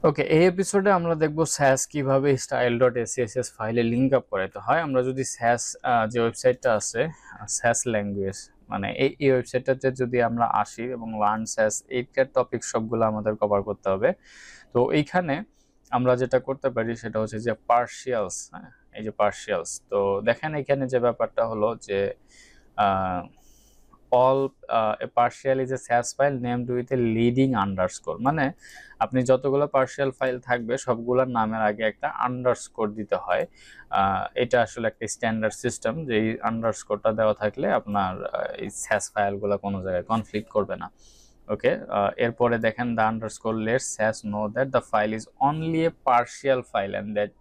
ওকে, এই এপিসোডে আমরা দেখব স্যাস কিভাবে style.scss ফাইলে লিংক আপ করাতে হয়। আমরা যদি স্যাস যে ওয়েবসাইটটা আছে, স্যাস ল্যাঙ্গুয়েজ, মানে এই ওয়েবসাইটটাতে যদি আমরা আসি এবং লার্ন স্যাস এইটার টপিক সবগুলো আমাদের কভার করতে হবে। তো এইখানে আমরা যেটা করতে পারি সেটা হচ্ছে যে পার্শিয়ালস। হ্যাঁ, এই যে পার্শিয়ালস, তো দেখেন এখানে যে ব্যাপারটা হলো যে all a partial is a Sass file named with a leading underscore, মানে আপনি যতগুলো পার্শিয়াল ফাইল থাকবে সবগুলোর নামের আগে একটা আন্ডারস্কোর দিতে হয়। এটা আসলে একটা স্ট্যান্ডার্ড সিস্টেম, যে এই আন্ডারস্কোরটা দেওয়া থাকলে আপনার এই স্যাস ফাইলগুলো কোনো জায়গায় কনফ্লিক্ট করবে না। ওকে, এরপরে দেখেন the underscore lets Sass know that the file is only a partial file and that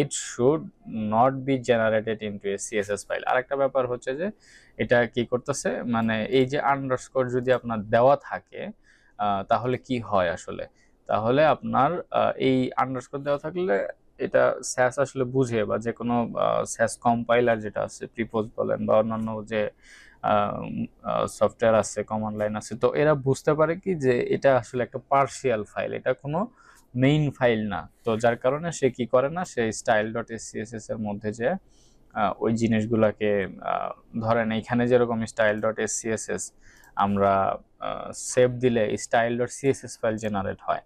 it should not be generated into a CSS file. আরেকটা ব্যাপার হচ্ছে যে এটা কি করতেছে, মানে এই যে আন্ডারস্কোর যদি আপনার দেওয়া থাকে তাহলে কি হয় আসলে, তাহলে আপনার এই আন্ডারস্কোর দেওয়া থাকলে এটা স্যাস আসলে বুঝে, বা যে কোনো স্যাস কম্পাইলার যেটা আছে, প্রিপোজ বলেন বা অন্যান্য যে সফটওয়্যার আছে, কমান্ড লাইন আছে, তো এরা বুঝতে পারে কি যে এটা আসলে একটা পার্শিয়াল ফাইল, এটা কোনো মেইন ফাইল না। তো যার কারণে সে কি করে না, সে style.scss এর মধ্যে যে ওই জিনিসগুলোকে ধরেন এইখানে যেরকম style.scss আমরা সেভ দিলে style.css ফাইল জেনারেট হয়।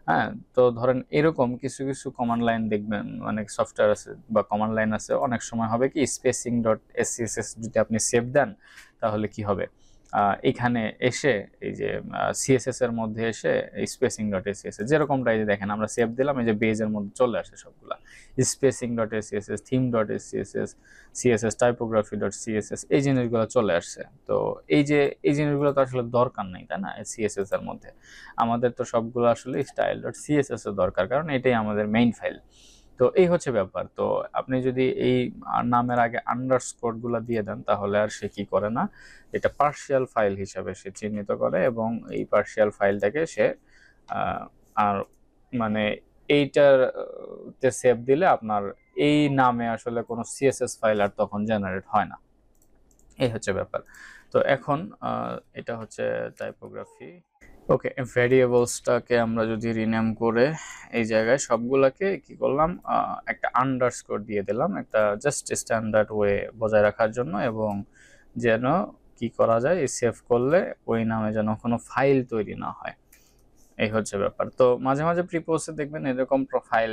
হ্যাঁ, তো ধরেন এরকম কিছু কিছু কমান্ড লাইন দেখবেন, অনেক সফটওয়্যার আছে বা কমান্ড লাইন আছে, অনেক সময় হবে কি spacing.scss যদি আপনি সেভ দেন তাহলে কি হবে, এখানে এসে এই যে সিএসএস এর মধ্যে এসে স্পেসিং ডট এসিএস যেরকমটা এই যে দেখেন আমরা সেভ দিলাম, এই যে বেজের মধ্যে চলে আসে সবগুলা spacing dot ACS, theme dot ACS, CSS typography dot CSS, এই জিনিসগুলো চলে আসছে। তো এই যে এই জিনিসগুলো তো আসলে দরকার নেই, তাই না? সিএসএস এর মধ্যে আমাদের তো সবগুলো আসলে স্টাইল ডট সিএসএস এর দরকার, কারণ এটাই আমাদের মেইন ফাইল। তো এই হচ্ছে ব্যাপার। তো আপনি যদি এই নামের আগে আন্ডারস্কোর গুলা দিয়ে দেন তাহলে আর সে কি করে না, এটা পার্শিয়াল ফাইল হিসাবে সে চিহ্নিত করে, এবং এই পার্শিয়াল ফাইলটাকে সে আর মানে এইটার তে সেভ দিলে আপনার এই নামে আসলে কোনো সিএসএস ফাইল আর তখন জেনারেট হয় না। এই হচ্ছে ব্যাপার। তো এখন এটা হচ্ছে টাইপোগ্রাফি। ওকে, ভ্যারিয়েবলসটাকে আমরা যদি রিনেম করে এই জায়গায় সবগুলাকে কি করলাম, একটা আন্ডারস্কোর দিয়ে দিলাম, একটা জাস্ট স্ট্যান্ডার্ড ওয়ে বজায় রাখার জন্য, এবং যেন কি করা যায়, সেভ করলে ওই নামে যেন কোনো ফাইল তৈরি না হয়। এই হচ্ছে ব্যাপার। তো মাঝে মাঝে প্রিপোজে দেখবেন এরকম প্রোফাইল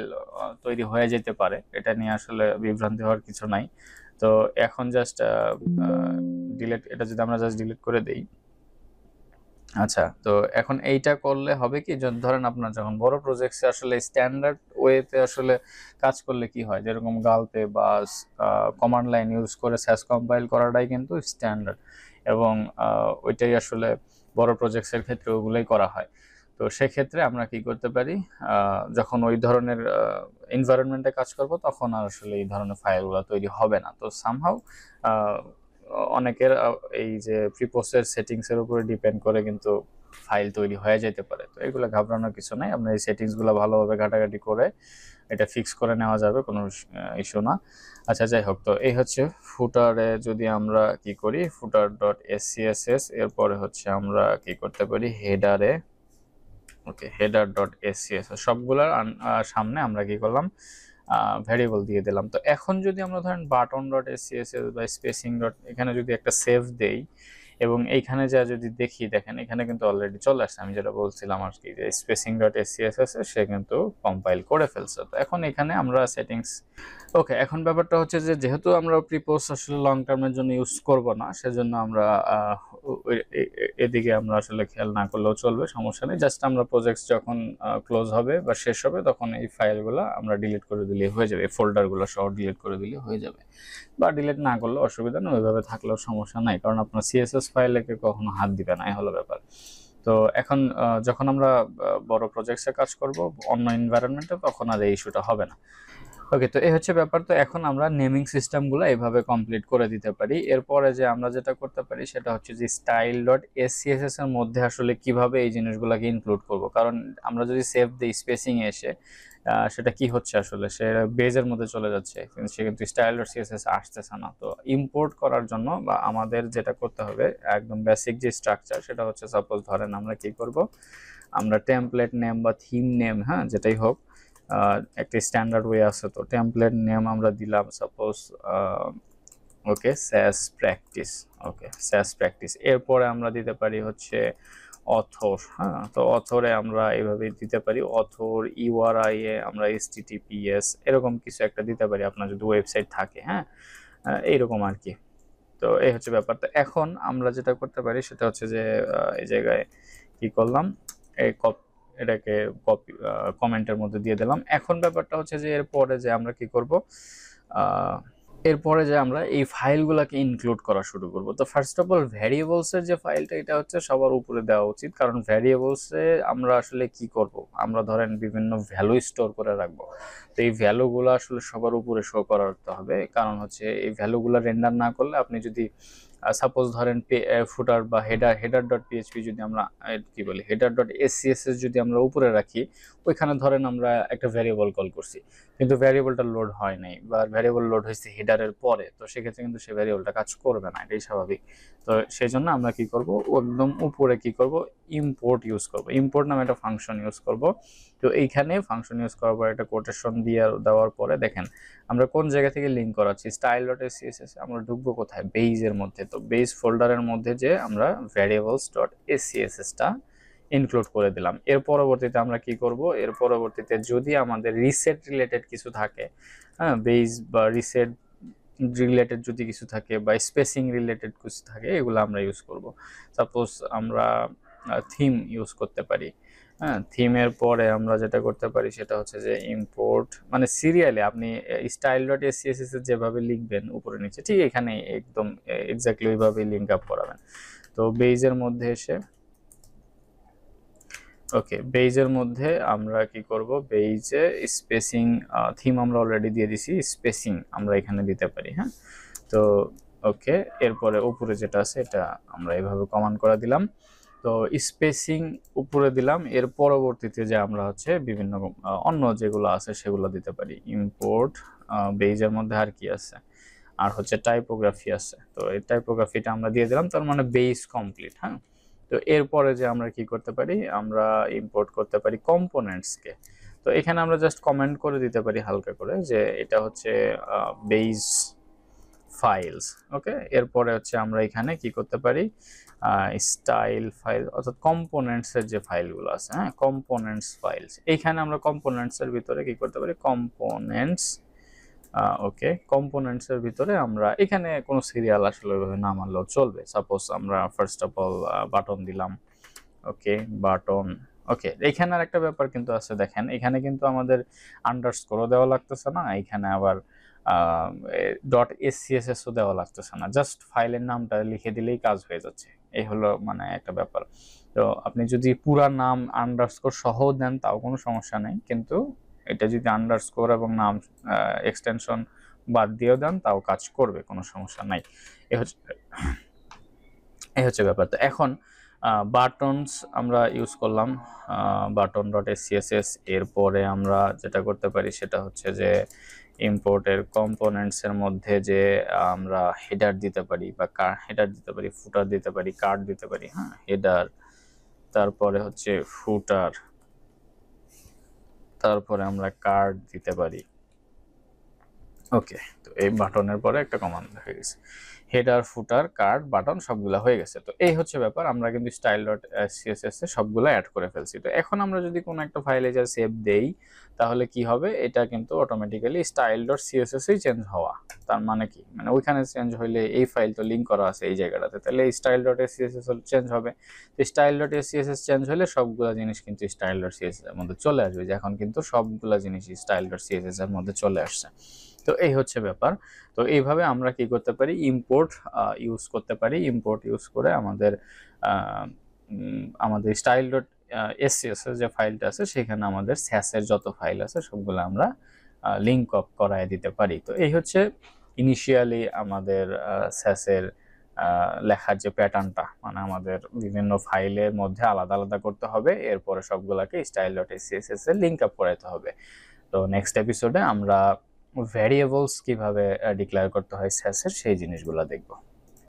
তৈরি হয়ে যেতে পারে, এটা নিয়ে আসলে বিভ্রান্তি হওয়ার কিছু নাই। তো এখন জাস্ট ডিলিট, এটা যদি আমরা জাস্ট ডিলিট করে দেই। আচ্ছা, তো এখন এইটা করলে হবে কি, ধরেন আপনার যখন বড় প্রজেক্টে আসলে স্ট্যান্ডার্ড ওয়েতে আসলে কাজ করলে কি হয়, যেরকম গালতে বা কমান্ড লাইন ইউজ করে স্যাস কম্পাইল করাটাই কিন্তু স্ট্যান্ডার্ড, এবং ওইটাই আসলে বড় প্রজেক্টসের ক্ষেত্রে ওগুলোই করা হয়। তো সেক্ষেত্রে আমরা কি করতে পারি, যখন ওই ধরনের এনভায়রনমেন্টে কাজ করব তখন আর আসলে এই ধরনের ফাইলগুলো তৈরি হবে না। তো সামহাউ অনেকের এই যে প্রিপোজের সেটিংসের উপরে ডিপেন্ড করে কিন্তু ফাইল তৈরি হয়ে যেতে পারে। তো এগুলো ঘাবড়ানোর কিছু নাই, আমরা এই সেটিংসগুলো ভালোভাবে ঘাটাঘাটি করে এটা ফিক্স করে নেওয়া যাবে, কোনো ইস্যু না। আচ্ছা, যাই হোক, তো এই হচ্ছে ফুটারে যদি আমরা কি করি, ফুটার ডট এসসিএসএস, এরপরে হচ্ছে আমরা কি করতে পারি হেডারে, ওকে, হেডার ডট এসসিএসএস সবগুলোর সামনে আমরা কি করলাম, ভ্যারিয়েবল দিয়ে দিলাম। তো এখন যদি আমরা ধরেন বাটন ডট এসসিএসএস বা স্পেসিং ডট, এখানে যদি একটা সেভ দেই এবং এইখানে যা যদি দেখি, দেখেন এখানে কিন্তু অলরেডি চলে আসছে, আমি যেটা বলছিলাম আর কি, যে স্পেসিং ডট এসসিএসএস সে কিন্তু কম্পাইল করে ফেলছে। তো এখন এখানে আমরা সেটিংস, ওকে, এখন ব্যাপারটা হচ্ছে যে যেহেতু আমরা প্রিপোজ আসলে লং টার্মের জন্য ইউজ করব না, সেজন্য আমরা এদিকে আমরা আসলে খেয়াল না করলেও চলবে, সমস্যা নেই। জাস্ট আমরা প্রজেক্ট যখন ক্লোজ হবে বা শেষ হবে তখন এই ফাইলগুলো আমরা ডিলিট করে দিলে হয়ে যাবে, এই ফোল্ডারগুলো সহ ডিলিট করে দিলে হয়ে যাবে, বা ডিলিট না করলে অসুবিধা নেই, ওইভাবে থাকলেও সমস্যা নাই, কারণ আপনার সিএসএস ফাইলে কখনো হাত দিবে না, এই হলো ব্যাপার। তো এখন যখন আমরা বড় প্রজেক্টসে কাজ করব অন্য এনভায়রনমেন্টে, তখন আর এই ইস্যুটা হবে না। ওকে, তো এই হচ্ছে ব্যাপার। তো এখন আমরা নেমিং সিস্টেমগুলো এইভাবে কমপ্লিট করে দিতে পারি। এরপরে যে আমরা যেটা করতে পারি সেটা হচ্ছে যে স্টাইল ডট এসসিএসএস এর মধ্যে আসলে কিভাবে এই জিনিসগুলোকে ইনক্লুড করব, কারণ আমরা যদি সেভ দিই স্পেসিং এ এসে সেটা কি হচ্ছে আসলে, সে বেজের মধ্যে চলে যাচ্ছে, কিন্তু সে কিন্তু স্টাইল ডট সিএসএস আসতেছে না। তো ইম্পোর্ট করার জন্য বা আমাদের যেটা করতে হবে একদম বেসিক যে স্ট্রাকচার, সেটা হচ্ছে সাপোজ ধরেন আমরা কি করব, আমরা টেমপ্লেট নেম বা থিম নেম, হ্যাঁ যেটাই হোক, একটা স্ট্যান্ডার্ড ওয়ে আছে। তো টেমপ্লেট নেম আমরা দিলাম সাপোজ ওকে স্যাস প্র্যাকটিস, ওকে স্যাস প্র্যাকটিস। এরপরে আমরা দিতে পারি হচ্ছে অথর, হ্যাঁ তো অথরে আমরা এইভাবে দিতে পারি, অথর ইউআরআই এ আমরা HTTPS এরকম কিছু একটা দিতে পারি আপনার যদি ওয়েবসাইট থাকে, হ্যাঁ এইরকম আর কি। তো এই হচ্ছে ব্যাপার। তো এখন আমরা যেটা করতে পারি সেটা হচ্ছে যে এই জায়গায় কি করলাম, এই এটাকে কপি কমেন্টের মধ্যে দিয়ে দিলাম। এখন ব্যাপারটা হচ্ছে যে এরপরে যে আমরা কি করব, এরপরে যে আমরা এই ফাইলগুলোকে ইনক্লুড করা শুরু করব। তো ফার্স্ট অফ অল ভ্যারিয়েবলসের যে ফাইলটা এটা হচ্ছে সবার উপরে দেওয়া উচিত, কারণ ভ্যারিয়েবলসে আমরা আসলে কি করব, আমরা ধরেন বিভিন্ন ভ্যালু স্টোর করে রাখবো। তো এই ভ্যালুগুলো আসলে সবার উপরে শো করাতে হবে, কারণ হচ্ছে এই ভ্যালুগুলো রেন্ডার না করলে আপনি যদি সাপোজ ধরেন ফুটার বা হেডার ডট পিএইচপি যদি আমরা কি বলি হেডার ডট এসসিএসএস যদি আমরা উপরে রাখি, ওইখানে ধরেন আমরা একটা ভ্যারিয়েবল কল করছি কিন্তু ভ্যারিয়েবলটা লোড হয় নাই বা ভ্যারিয়েবল লোড হয়েছে হেডারের পরে, তো সেক্ষেত্রে কিন্তু সেই ভ্যারিয়েবলটা কাজ করবে না, এটাই স্বাভাবিক। তো সেই জন্য আমরা কি করব, একদম উপরে কি করব, ইম্পোর্ট ইউজ করব। ইম্পোর্ট নামে একটা ফাংশন ইউজ করব। তো এইখানে ফাংশন ইউজ করার পর একটা কোটেশন দিয়ে দেওয়ার পরে দেখেন আমরা কোন জায়গা থেকে লিঙ্ক করাচ্ছি, স্টাইল ডট এসসিএসএস। আমরা ঢুকবো কোথায়, বেইজের মধ্যে। তো বেইজ ফোল্ডারের মধ্যে যে আমরা ভ্যারিয়েবলস ডট এসসিএসএসটা ইনক্লুড করে দিলাম। এর পরবর্তীতে আমরা কি করব, এর পরবর্তীতে যদি আমাদের রিসেট রিলেটেড কিছু থাকে, হ্যাঁ বেইজ বা রিসেট রিলেটেড যদি কিছু থাকে বা স্পেসিং রিলেটেড কিছু থাকে, এগুলো আমরা ইউজ করব। সাপোজ আমরা থিম ইউজ করতে পারি, হ্যাঁ থিমের পরে আমরা যেটা করতে পারি সেটা হচ্ছে যে ইম্পোর্ট, মানে সিরিয়ালে আপনি স্টাইল ডট এসসিএসএস এর যেভাবে লিখবেন উপরে নিচে, ঠিক এখানে একদম এক্স্যাক্টলি ওইভাবে লিঙ্ক আপ করাবেন। তো বেইজের মধ্যে এসে ওকে বেইজের মধ্যে আমরা কি করব, বেইজে স্পেসিং থিম আমরা অলরেডি দিয়ে দিছি, স্পেসিং আমরা এখানে দিতে পারি, হ্যাঁ তো ওকে। এরপরে উপরে যেটা আছে এটা আমরা এইভাবে কমান্ড করে দিলাম। তো স্পেসিং উপরে দিলাম। এর পরবর্তীতে যে আমরা হচ্ছে বিভিন্ন অন্য যেগুলো আছে সেগুলো দিতে পারি। ইম্পোর্ট বেইজের মধ্যে আর কি আছে, আর হচ্ছে টাইপোগ্রাফি আছে। তো এই টাইপোগ্রাফিটা আমরা দিয়ে দিলাম, তার মানে বেইজ কমপ্লিট। হ্যাঁ তো এরপরে যে আমরা কি করতে পারি, আমরা ইম্পোর্ট করতে পারি কম্পোনেন্টসকে। তো এখানে আমরা জাস্ট কমেন্ট করে দিতে পারি হালকা করে যে এটা হচ্ছে বেইজ ফাইলস, ওকে। এরপরে হচ্ছে আমরা এখানে কি করতে পারি, স্টাইল ফাইল অর্থাৎ কম্পোনেন্টসের যে ফাইলগুলো আছে, হ্যাঁ কম্পোনেন্টস ফাইলস, এইখানে আমরা কম্পোনেন্টসের ভিতরে কি করতে পারি, কম্পোনেন্টস ওকে কম্পোনেন্টসের ভিতরে আমরা এখানে কোনো সিরিয়াল আসলে ওইভাবে না মানলেও চলবে। সাপোজ আমরা ফার্স্ট অফ অল বাটন দিলাম, ওকে বাটন, ওকে। এখানে আর একটা ব্যাপার কিন্তু আছে, দেখেন এখানে কিন্তু আমাদের আন্ডারস্কোরও দেওয়া লাগতেছে না, এখানে আবার ডট এসসিএসএসও দেওয়া লাগতেছে না, জাস্ট ফাইলের নামটা লিখে দিলেই কাজ হয়ে যাচ্ছে। এই হলো মানে একটা ব্যাপার। তো আপনি যদি পুরা নাম আন্ডারস্কোর সহ দেন তাও কোনো সমস্যা নেই, কিন্তু এটা যদি আন্ডারস্কোর এবং নাম এক্সটেনশন বাদ দিয়েও দেন তাও কাজ করবে, কোনো সমস্যা নাই। এই হচ্ছে ব্যাপার। তো এখন বাটনস আমরা ইউজ করলাম, বাটন ডট এসসিএসএস। এরপরে আমরা যেটা করতে পারি সেটা হচ্ছে যে ইম্পোর্টের কম্পোনেন্টসের মধ্যে যে আমরা হেডার দিতে পারি বা হেডার দিতে পারি, ফুটার দিতে পারি, কার্ড দিতে পারি, হ্যাঁ হেডার, তারপরে হচ্ছে ফুটার, তারপরে আমরা কার্ড দিতে পারি, ওকে। তো এই বাটনের পরে একটা কমান্ড হয়ে গেছে, হেডার ফুটার কার্ড বাটন সবগুলা হয়ে গেছে। তো এই হচ্ছে ব্যাপার, আমরা কিন্তু স্টাইল ডট সিএসএস এ সবগুলো অ্যাড করে ফেলছি। তো এখন আমরা যদি কোনো একটা ফাইলে যা সেভ দেই তাহলে কি হবে, এটা কিন্তু অটোমেটিক্যালি স্টাইল ডট সিএসএস এই চেঞ্জ হওয়া। তার মানে কি, মানে ওইখানে চেঞ্জ হইলে এই ফাইল তো লিঙ্ক করা আছে এই জায়গাটাতে, তাহলে স্টাইল ডট সিএসএস চেঞ্জ হবে। তো স্টাইল ডট সিএসএস চেঞ্জ হলে সবগুলা জিনিস কিন্তু স্টাইল ডট সিএসএস এর মধ্যে চলে আসবে, যে এখন কিন্তু সবগুলা জিনিস স্টাইল ডট সিএসএস এর মধ্যে চলে আসছে। তো এই হচ্ছে ব্যাপার। তো এইভাবে আমরা কি করতে পারি, ইম্পোর্ট ইউজ করতে পারি। ইম্পোর্ট ইউজ করে আমাদের স্টাইল ডট এসসিএস যে ফাইলটা আছে সেখানে আমাদের স্যাসের যত ফাইল আছে সবগুলো আমরা লিঙ্ক আপ করায় দিতে পারি। তো এই হচ্ছে ইনিশিয়ালি আমাদের স্যাসের লেখার যে প্যাটার্নটা, মানে আমাদের বিভিন্ন ফাইলের মধ্যে আলাদা আলাদা করতে হবে, এরপরে সবগুলাকে স্টাইল ডট এসসিএস এর লিঙ্ক আপ করাইতে হবে। তো নেক্সট এপিসোডে আমরা ভ্যারিয়েবলস কিভাবে ডিক্লেয়ার করতে হয় স্যাসের সেই জিনিসগুলো দেখব।